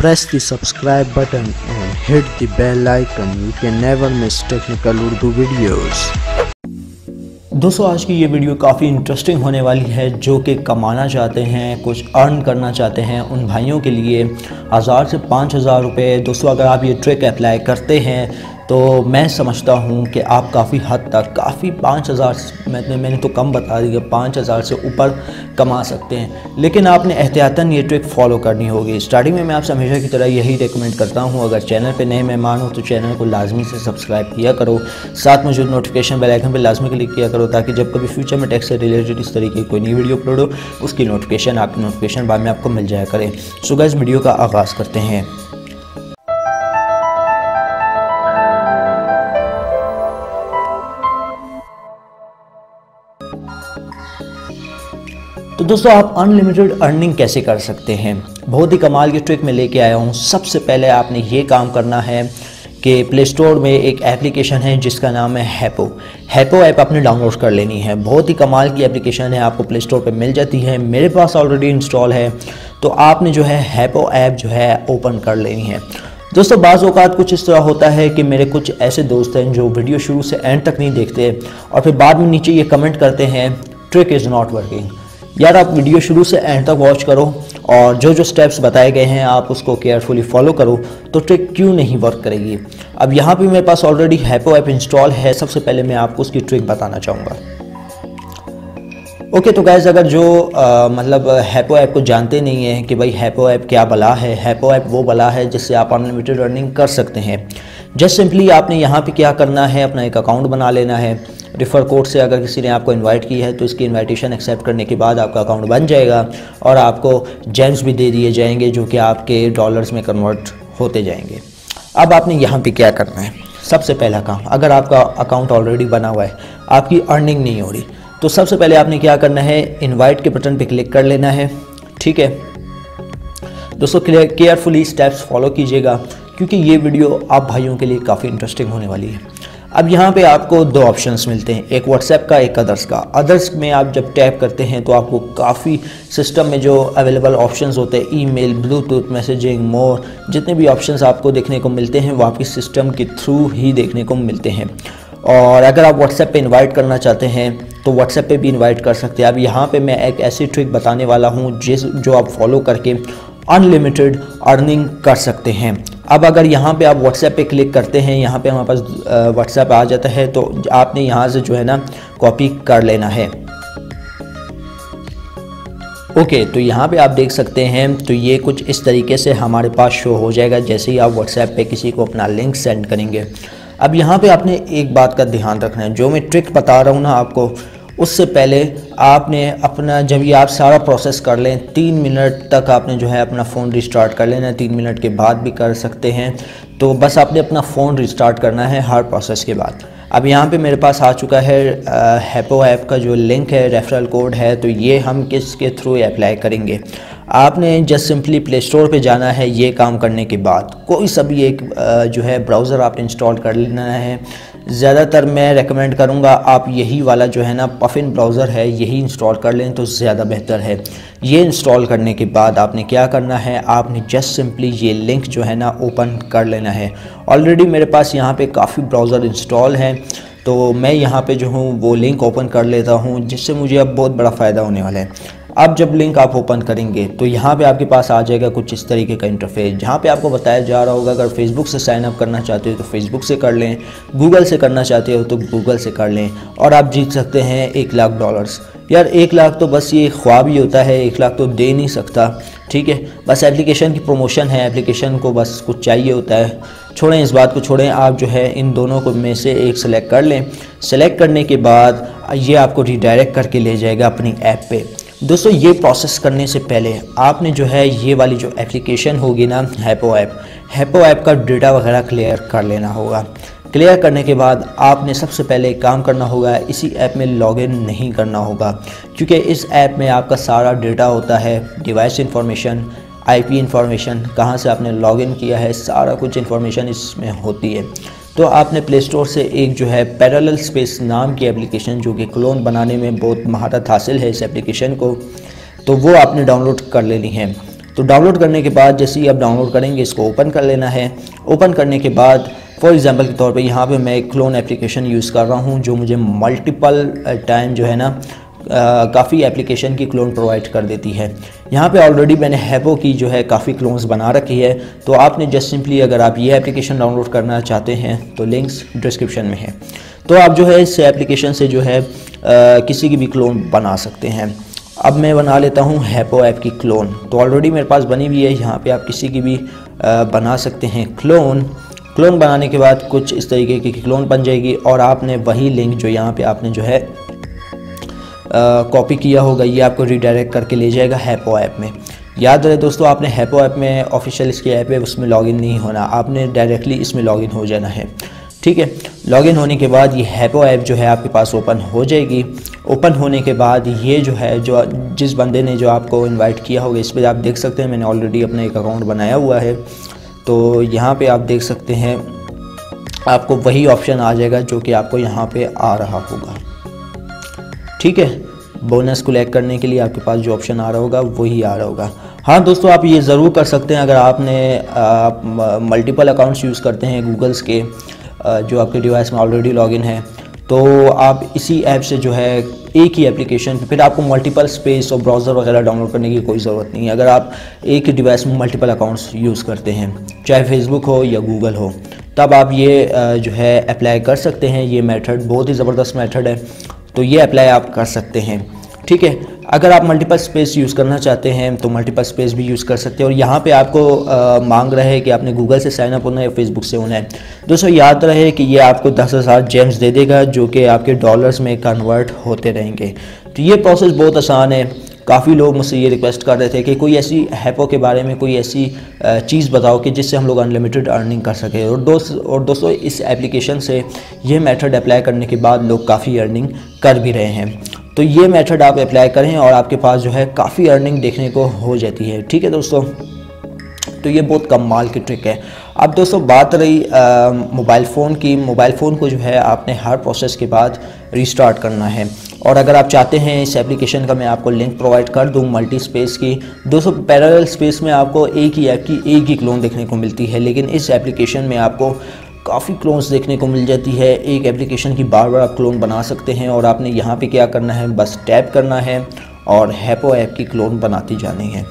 Press the subscribe button and hit the bell icon. You can never miss technical Urdu videos. दोस्तों आज की ये video काफ़ी interesting होने वाली है। जो कि कमाना चाहते हैं, कुछ अर्न करना चाहते हैं, उन भाइयों के लिए 1000 से 5000 रुपये। दोस्तों अगर आप ये ट्रिक अप्लाई करते हैं तो मैं समझता हूँ कि आप काफ़ी हद तक 5000 मैंने तो कम बता दिया, 5000 से ऊपर कमा सकते हैं। लेकिन आपने एहतियातन ये ट्रिक फॉलो करनी होगी। स्टार्टिंग में मैं आपसे हमेशा की तरह यही रिकमेंड करता हूँ, अगर चैनल पे नए मेहमान हो तो चैनल को लाजमी से सब्सक्राइब किया करो, साथ में जो नोटिफिकेशन बेल आइकन पे लाजमी क्लिक किया करो, ताकि जब कभी फ्यूचर में टेक से रिलेटेड इस तरीके की कोई नई वीडियो अपलोड हो उसकी नोटिफिकेशन आपकी नोटिफिकेशन बाद में आपको मिल जाया करे। सो गाइस वीडियो का आगाज़ करते हैं। तो दोस्तों आप अनलिमिटेड अर्निंग कैसे कर सकते हैं, बहुत ही कमाल की ट्रिक में लेके आया हूँ। सबसे पहले आपने ये काम करना है कि प्ले स्टोर में एक एप्लीकेशन है जिसका नाम है हैपो ऐप आपने डाउनलोड कर लेनी है। बहुत ही कमाल की एप्लीकेशन है, आपको प्ले स्टोर पे मिल जाती है, मेरे पास ऑलरेडी इंस्टॉल है। तो आपने जो है हैपो ऐप जो है ओपन कर लेनी है। दोस्तों बाज़ औक़ात कुछ इस तरह होता है कि मेरे कुछ ऐसे दोस्त हैं जो वीडियो शुरू से एंड तक नहीं देखते और फिर बाद में नीचे ये कमेंट करते हैं ट्रिक इज़ नॉट वर्किंग। यार आप वीडियो शुरू से एंड तक वॉच करो और जो जो स्टेप्स बताए गए हैं आप उसको केयरफुली फॉलो करो तो ट्रिक क्यों नहीं वर्क करेगी। अब यहाँ पे मेरे पास ऑलरेडी हैपो ऐप इंस्टॉल है। सबसे पहले मैं आपको उसकी ट्रिक बताना चाहूँगा। ओके तो गाइस अगर जो मतलब हैपो ऐप को जानते नहीं हैं कि भाई हैपो ऐप क्या बला है, हैपो ऐप वो बला है जिससे आप अनलिमिटेड अर्निंग कर सकते हैं। जस्ट सिंपली आपने यहाँ पे क्या करना है, अपना एक अकाउंट बना लेना है। रेफ़र कोड से अगर किसी ने आपको इनवाइट की है तो इसकी इनविटेशन एक्सेप्ट करने के बाद आपका अकाउंट बन जाएगा और आपको जेम्स भी दे दिए जाएंगे जो कि आपके डॉलर्स में कन्वर्ट होते जाएंगे। अब आपने यहाँ पे क्या करना है, सबसे पहला काम, अगर आपका अकाउंट ऑलरेडी बना हुआ है, आपकी अर्निंग नहीं हो रही, तो सबसे पहले आपने क्या करना है, इनवाइट के बटन पे क्लिक कर लेना है। ठीक है दोस्तों, केयरफुली स्टेप्स फॉलो कीजिएगा क्योंकि ये वीडियो आप भाइयों के लिए काफ़ी इंटरेस्टिंग होने वाली है। अब यहाँ पे आपको दो ऑप्शंस मिलते हैं, एक व्हाट्सएप का, एक अदर्स का। अदर्स में आप जब टैप करते हैं तो आपको काफ़ी सिस्टम में जो अवेलेबल ऑप्शंस होते हैं, ईमेल, ब्लूटूथ मैसेजिंग, मोर, जितने भी ऑप्शंस आपको देखने को मिलते हैं वो आपकी सिस्टम के थ्रू ही देखने को मिलते हैं। और अगर आप व्हाट्सएप पे इनवाइट करना चाहते हैं तो व्हाट्सएप पे भी इनवाइट कर सकते हैं। अब यहाँ पे मैं एक ऐसी ट्रिक बताने वाला हूँ जो आप फॉलो करके अनलिमिटेड अर्निंग कर सकते हैं। अब अगर यहाँ पे आप व्हाट्सएप पे क्लिक करते हैं, यहाँ पे हमारे पास व्हाट्सएप आ जाता है, तो आपने यहाँ से जो है ना कॉपी कर लेना है। ओके तो यहाँ पे आप देख सकते हैं, तो ये कुछ इस तरीके से हमारे पास शो हो जाएगा जैसे ही आप व्हाट्सएप पे किसी को अपना लिंक सेंड करेंगे। अब यहाँ पे आपने एक बात का ध्यान रखना है, जो मैं ट्रिक बता रहा हूँ ना आपको, उससे पहले आपने अपना, जब ये आप सारा प्रोसेस कर लें, 3 मिनट तक आपने जो है अपना फ़ोन रिस्टार्ट कर लेना है। 3 मिनट के बाद भी कर सकते हैं, तो बस आपने अपना फ़ोन रिस्टार्ट करना है हर प्रोसेस के बाद। अब यहाँ पे मेरे पास आ चुका है हैपो ऐप का जो लिंक है, रेफरल कोड है, तो ये हम किसके थ्रू अप्लाई करेंगे। आपने जस्ट सिंपली प्ले स्टोर पे जाना है। ये काम करने के बाद कोई सा भी एक जो है ब्राउज़र आपने इंस्टॉल कर लेना है। ज़्यादातर मैं रेकमेंड करूँगा आप यही वाला जो है ना पफिन ब्राउज़र है, यही इंस्टॉल कर लें तो ज़्यादा बेहतर है। ये इंस्टॉल करने के बाद आपने क्या करना है, आपने जस्ट सिंपली ये लिंक जो है ना ओपन कर लेना है। ऑलरेडी मेरे पास यहाँ पे काफ़ी ब्राउज़र इंस्टॉल हैं, तो मैं यहाँ पे जो हूँ वो लिंक ओपन कर लेता हूँ, जिससे मुझे अब बहुत बड़ा फ़ायदा होने वाला है। अब जब लिंक आप ओपन करेंगे तो यहाँ पे आपके पास आ जाएगा कुछ इस तरीके का इंटरफेस, जहाँ पे आपको बताया जा रहा होगा अगर फेसबुक से साइन अप करना चाहते हो तो फेसबुक से कर लें, गूगल से करना चाहते हो तो गूगल से कर लें और आप जीत सकते हैं $1,00,000। यार 1 लाख तो बस ये ख्वाब ही होता है, 1 लाख तो दे नहीं सकता। ठीक है, बस एप्लीकेशन की प्रमोशन है, एप्लीकेशन को बस कुछ चाहिए होता है। छोड़ें इस बात को, छोड़ें, आप जो है इन दोनों को में से एक सेलेक्ट कर लें। सेलेक्ट करने के बाद ये आपको रिडायरेक्ट करके ले जाएगा अपनी ऐप पे। दोस्तों ये प्रोसेस करने से पहले आपने जो है ये वाली जो एप्लीकेशन होगी ना हैपो ऐप का डेटा वगैरह क्लियर कर लेना होगा। क्लियर करने के बाद आपने सबसे पहले एक काम करना होगा, इसी ऐप में लॉगिन नहीं करना होगा क्योंकि इस ऐप में आपका सारा डेटा होता है, डिवाइस इंफॉर्मेशन, IP इंफॉर्मेशन, कहाँ से आपने लॉगिन किया है, सारा कुछ इंफॉर्मेशन इसमें होती है। तो आपने प्ले स्टोर से एक जो है पैरेलल स्पेस नाम की एप्लीकेशन, जो कि क्लोन बनाने में बहुत महारत हासिल है इस एप्लीकेशन को, तो वो आपने डाउनलोड कर लेनी है। तो डाउनलोड करने के बाद जैसे ही आप डाउनलोड करेंगे इसको ओपन कर लेना है। ओपन करने के बाद फॉर एग्जांपल के तौर पे यहाँ पे मैं एक क्लोन एप्लीकेशन यूज़ कर रहा हूँ जो मुझे मल्टीपल टाइम जो है ना काफ़ी एप्लीकेशन की क्लोन प्रोवाइड कर देती है। यहाँ पे ऑलरेडी मैंने हैपो की जो है काफ़ी क्लोन्स बना रखी है। तो आपने जस्ट सिंपली अगर आप ये एप्लीकेशन डाउनलोड करना चाहते हैं तो लिंक्स डिस्क्रिप्शन में है, तो आप जो है इस एप्लीकेशन से जो है किसी की भी क्लोन बना सकते हैं। अब मैं बना लेता हूँ हैपो ऐप की क्लोन, तो ऑलरेडी मेरे पास बनी हुई है। यहाँ पे आप किसी की भी बना सकते हैं क्लोन बनाने के बाद कुछ इस तरीके की क्लोन बन जाएगी और आपने वही लिंक जो यहाँ पे आपने जो है कॉपी किया होगा ये आपको रिडायरेक्ट करके ले जाएगा हैपो ऐप में। याद रहे दोस्तों, आपने हैपो ऐप में ऑफिशियल इसकी ऐप है उसमें लॉगिन नहीं होना, आपने डायरेक्टली इसमें लॉगिन हो जाना है। ठीक है, लॉगिन होने के बाद ये हैपो ऐप जो है आपके पास ओपन हो जाएगी। ओपन होने के बाद ये जो है जो जिस बंदे ने जो आपको इनवाइट किया होगा इस पर आप देख सकते हैं मैंने ऑलरेडी अपना एक अकाउंट बनाया हुआ है। तो यहाँ पे आप देख सकते हैं आपको वही ऑप्शन आ जाएगा जो कि आपको यहाँ पे आ रहा होगा। ठीक है, बोनस कलेक्ट करने के लिए आपके पास जो ऑप्शन आ रहा होगा वही आ रहा होगा। हाँ दोस्तों, आप ये ज़रूर कर सकते हैं अगर आपने मल्टीपल अकाउंट्स यूज़ करते हैं गूगल्स के जो आपके डिवाइस में ऑलरेडी लॉगिन है, तो आप इसी ऐप से जो है एक ही एप्लीकेशन फिर आपको मल्टीपल स्पेस और ब्राउज़र वगैरह डाउनलोड करने की कोई ज़रूरत नहीं है। अगर आप एक ही डिवाइस में मल्टीपल अकाउंट्स यूज़ करते हैं, चाहे फेसबुक हो या गूगल हो, तब आप ये जो है अप्लाई कर सकते हैं। ये मेथड बहुत ही ज़बरदस्त मेथड है, तो ये अप्लाई आप कर सकते हैं। ठीक है, अगर आप मल्टीपल स्पेस यूज़ करना चाहते हैं तो मल्टीपल स्पेस भी यूज़ कर सकते हैं। और यहाँ पे आपको मांग रहा है कि आपने गूगल से साइन अप होना है या फेसबुक से होना है। दोस्तों याद रहे कि ये आपको 10,000 जेम्स दे देगा जो कि आपके डॉलर्स में कन्वर्ट होते रहेंगे। तो ये प्रोसेस बहुत आसान है। काफ़ी लोग मुझसे ये रिक्वेस्ट कर रहे थे कि कोई ऐसी हैपो के बारे में कोई ऐसी चीज़ बताओ कि जिससे हम लोग अनलिमिटेड अर्निंग कर सकें। और दोस्तों इस एप्लीकेशन से ये मेथड अप्लाई करने के बाद लोग काफ़ी अर्निंग कर भी रहे हैं। तो ये मेथड आप अप्लाई करें और आपके पास जो है काफ़ी अर्निंग देखने को हो जाती है। ठीक है दोस्तों, तो ये बहुत कमाल की ट्रिक है। अब दोस्तों बात रही मोबाइल फ़ोन की। मोबाइल फ़ोन को जो है आपने हर प्रोसेस के बाद रीस्टार्ट करना है। और अगर आप चाहते हैं इस एप्लीकेशन का मैं आपको लिंक प्रोवाइड कर दूं मल्टी स्पेस की। दोस्तों पैरेलल स्पेस में आपको एक ही ऐप की एक ही क्लोन देखने को मिलती है, लेकिन इस एप्लीकेशन में आपको काफ़ी क्लोन्स देखने को मिल जाती है। एक एप्लीकेशन की बार बार आप क्लोन बना सकते हैं और आपने यहाँ पे क्या करना है, बस टैप करना है और हैपो ऐप की क्लोन बनाती जानी है।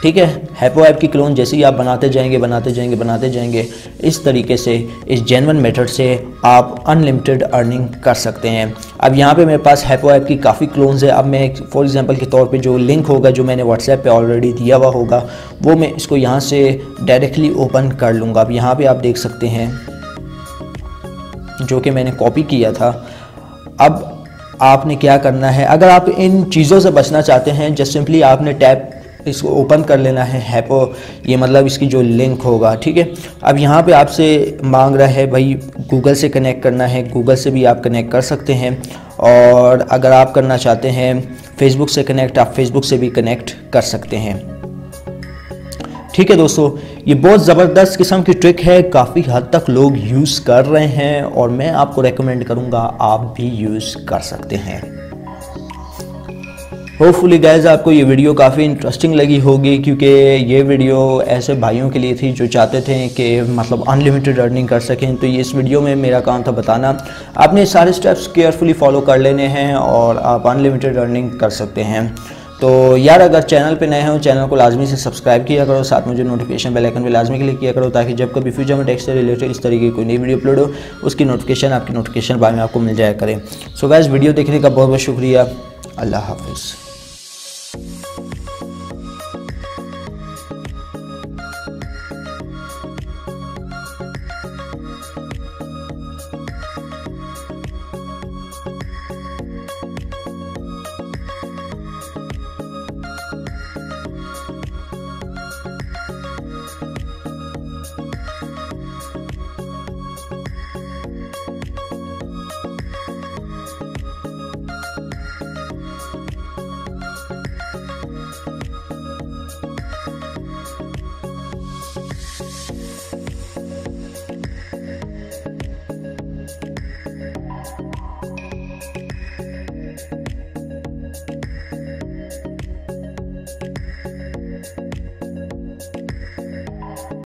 ठीक है, हैपो ऐप की क्लोन जैसे ही आप बनाते जाएंगे इस तरीके से इस जेन्युइन मेथड से आप अनलिमिटेड अर्निंग कर सकते हैं। अब यहाँ पे मेरे पास हैपो ऐप की काफ़ी क्लोन्स है। अब मैं फॉर एग्जांपल के तौर पे जो लिंक होगा जो मैंने व्हाट्सएप पे ऑलरेडी दिया हुआ होगा वो मैं इसको यहाँ से डायरेक्टली ओपन कर लूँगा। अब यहाँ पे आप देख सकते हैं जो कि मैंने कॉपी किया था। अब आपने क्या करना है, अगर आप इन चीज़ों से बचना चाहते हैं जस्ट सिंपली आपने टैप इसको ओपन कर लेना है हैपो, ये मतलब इसकी जो लिंक होगा। ठीक है, अब यहाँ पे आपसे मांग रहा है भाई गूगल से कनेक्ट करना है। गूगल से भी आप कनेक्ट कर सकते हैं और अगर आप करना चाहते हैं फेसबुक से कनेक्ट, आप फेसबुक से भी कनेक्ट कर सकते हैं। ठीक है दोस्तों, ये बहुत ज़बरदस्त किस्म की ट्रिक है, काफ़ी हद तक लोग यूज़ कर रहे हैं और मैं आपको रेकमेंड करूँगा आप भी यूज़ कर सकते हैं। होपफुली गाइज आपको ये वीडियो काफ़ी इंटरेस्टिंग लगी होगी, क्योंकि ये वीडियो ऐसे भाइयों के लिए थी जो चाहते थे कि मतलब अनलिमिटेड अर्निंग कर सकें। तो ये इस वीडियो में मेरा काम था बताना, आपने सारे स्टेप्स केयरफुली फॉलो कर लेने हैं और आप अनलिमिटेड अर्निंग कर सकते हैं। तो यार अगर चैनल पे नए हो चैनल को लाजमी से सब्सक्राइब किया करो, साथ में जो नोटिफिकेशन बेल आइकन पे लाजमी क्लिक किया करो ताकि जब कभी फ्यूचर में टेक से रिलेटेड इस तरीके की कोई नई वीडियो अपलोड हो उसकी नोटिफिकेशन आपकी नोटिफिकेशन बार में आपको मिल जाया करें। सो गाइस वीडियो देखने का बहुत बहुत शुक्रिया। अल्लाह हाफिज़।